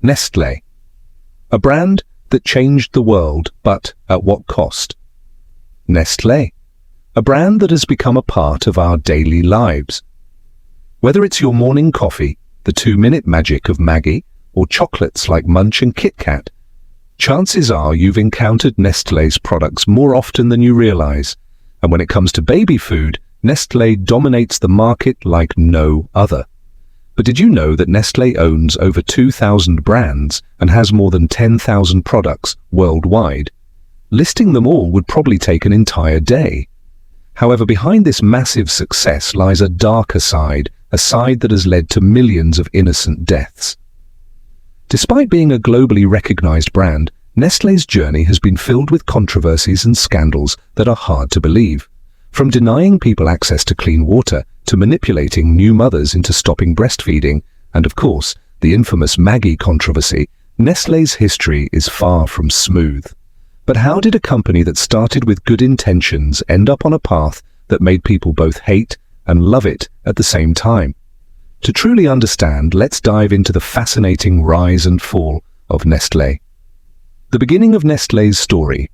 Nestlé. A brand that changed the world, but at what cost? Nestlé. A brand that has become a part of our daily lives. Whether it's your morning coffee, the 2-minute magic of Maggi, or chocolates like Munch and KitKat, chances are you've encountered Nestlé's products more often than you realize. And when it comes to baby food, Nestlé dominates the market like no other. But did you know that Nestlé owns over 2,000 brands and has more than 10,000 products worldwide? Listing them all would probably take an entire day. However, behind this massive success lies a darker side, a side that has led to millions of innocent deaths. Despite being a globally recognized brand, Nestlé's journey has been filled with controversies and scandals that are hard to believe. From denying people access to clean water, to manipulating new mothers into stopping breastfeeding, and of course, the infamous Maggi controversy, Nestlé's history is far from smooth. But how did a company that started with good intentions end up on a path that made people both hate and love it at the same time? To truly understand, let's dive into the fascinating rise and fall of Nestlé. The beginning of Nestlé's story.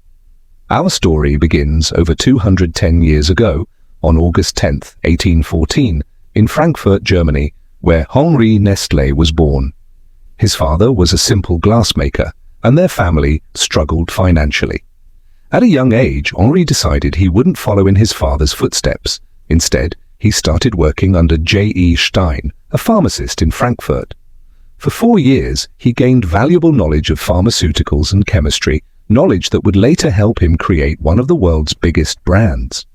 Our story begins over 210 years ago, on August 10, 1814, in Frankfurt, Germany, where Henri Nestlé was born. His father was a simple glassmaker, and their family struggled financially. At a young age, Henri decided he wouldn't follow in his father's footsteps. Instead, he started working under J.E. Stein, a pharmacist in Frankfurt. For 4 years, he gained valuable knowledge of pharmaceuticals and chemistry, knowledge that would later help him create one of the world's biggest brands.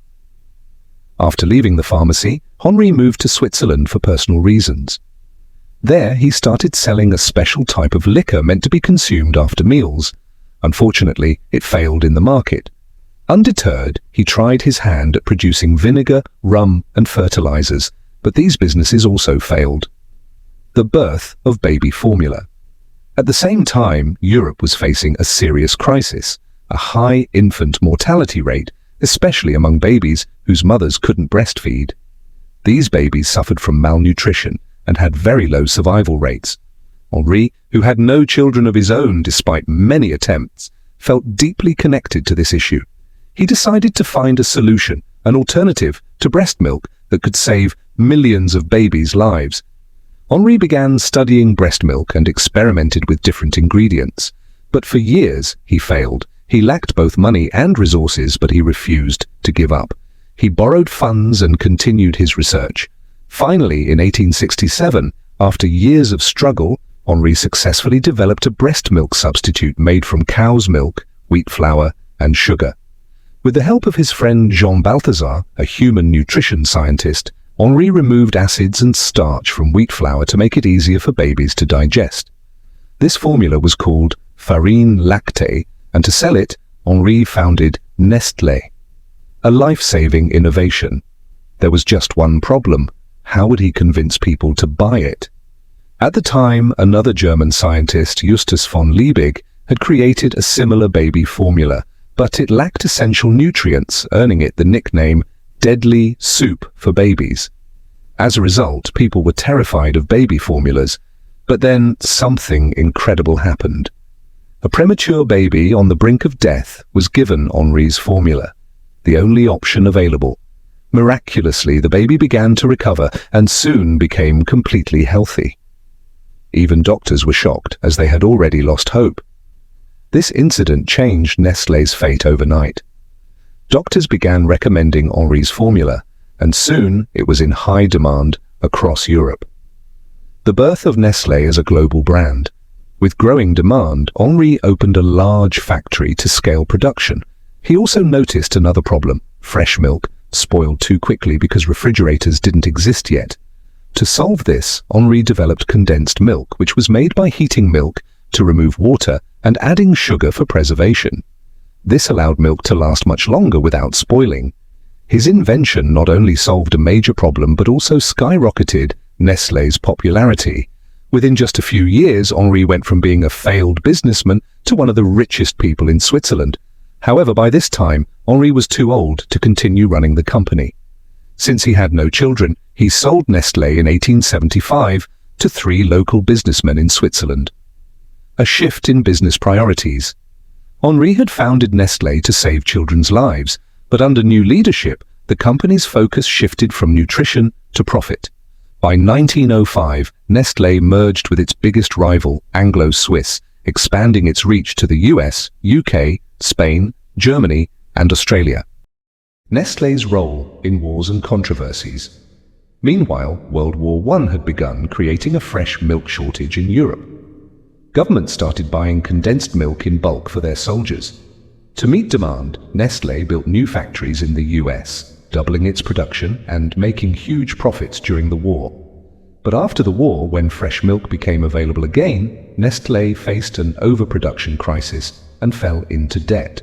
After leaving the pharmacy, Henri moved to Switzerland for personal reasons. There, he started selling a special type of liquor meant to be consumed after meals. Unfortunately, it failed in the market. Undeterred, he tried his hand at producing vinegar, rum, and fertilizers, but these businesses also failed. The birth of baby formula. At the same time, Europe was facing a serious crisis, a high infant mortality rate, especially among babies whose mothers couldn't breastfeed. These babies suffered from malnutrition and had very low survival rates. Henri, who had no children of his own despite many attempts, felt deeply connected to this issue. He decided to find a solution, an alternative to breast milk that could save millions of babies' lives. Henri began studying breast milk and experimented with different ingredients. But for years, he failed. He lacked both money and resources, but he refused to give up. He borrowed funds and continued his research. Finally, in 1867, after years of struggle, Henri successfully developed a breast milk substitute made from cow's milk, wheat flour, and sugar. With the help of his friend Jean Balthazar, a human nutrition scientist, Henri removed acids and starch from wheat flour to make it easier for babies to digest. This formula was called farine lactée, and to sell it, Henri founded Nestlé, a life-saving innovation. There was just one problem. How would he convince people to buy it? At the time, another German scientist, Justus von Liebig, had created a similar baby formula, but it lacked essential nutrients, earning it the nickname deadly soup for babies. As a result, people were terrified of baby formulas. But then something incredible happened. A premature baby on the brink of death was given Henri's formula, the only option available. Miraculously, the baby began to recover and soon became completely healthy. Even doctors were shocked, as they had already lost hope. This incident changed Nestlé's fate overnight. Doctors began recommending Henri's formula, and soon it was in high demand across Europe. The birth of Nestlé as a global brand. With growing demand, Henri opened a large factory to scale production. He also noticed another problem: fresh milk spoiled too quickly because refrigerators didn't exist yet. To solve this, Henri developed condensed milk, which was made by heating milk to remove water and adding sugar for preservation. This allowed milk to last much longer without spoiling. His invention not only solved a major problem but also skyrocketed Nestlé's popularity. Within just a few years, Henri went from being a failed businessman to one of the richest people in Switzerland. However, by this time, Henri was too old to continue running the company. Since he had no children, he sold Nestlé in 1875 to 3 local businessmen in Switzerland. A shift in business priorities. Henri had founded Nestlé to save children's lives, but under new leadership, the company's focus shifted from nutrition to profit. By 1905, Nestlé merged with its biggest rival, Anglo-Swiss, expanding its reach to the US, UK, Spain, Germany, and Australia. Nestlé's role in wars and controversies. Meanwhile, World War I had begun, creating a fresh milk shortage in Europe. Governments started buying condensed milk in bulk for their soldiers. To meet demand, Nestlé built new factories in the US, doubling its production and making huge profits during the war. But after the war, when fresh milk became available again, Nestlé faced an overproduction crisis and fell into debt.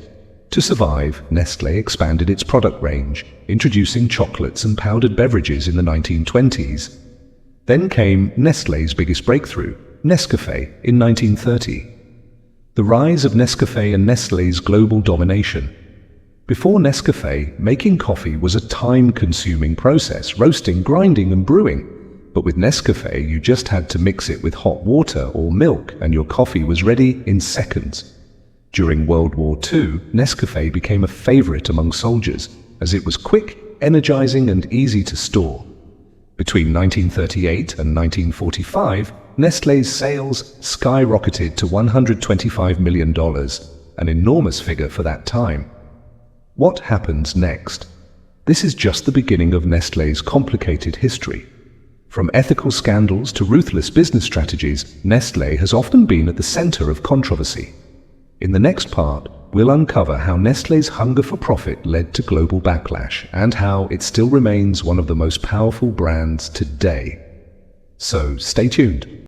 To survive, Nestlé expanded its product range, introducing chocolates and powdered beverages in the 1920s. Then came Nestlé's biggest breakthrough, Nescafé, in 1930. The rise of Nescafé and Nestlé's global domination. Before Nescafé, making coffee was a time-consuming process, roasting, grinding and brewing. But with Nescafé, you just had to mix it with hot water or milk and your coffee was ready in seconds. During World War II, Nescafé became a favorite among soldiers, as it was quick, energizing and easy to store. Between 1938 and 1945, Nestlé's sales skyrocketed to $125 million, an enormous figure for that time. What happens next? This is just the beginning of Nestlé's complicated history. From ethical scandals to ruthless business strategies, Nestlé has often been at the center of controversy. In the next part, we'll uncover how Nestlé's hunger for profit led to global backlash and how it still remains one of the most powerful brands today. So stay tuned.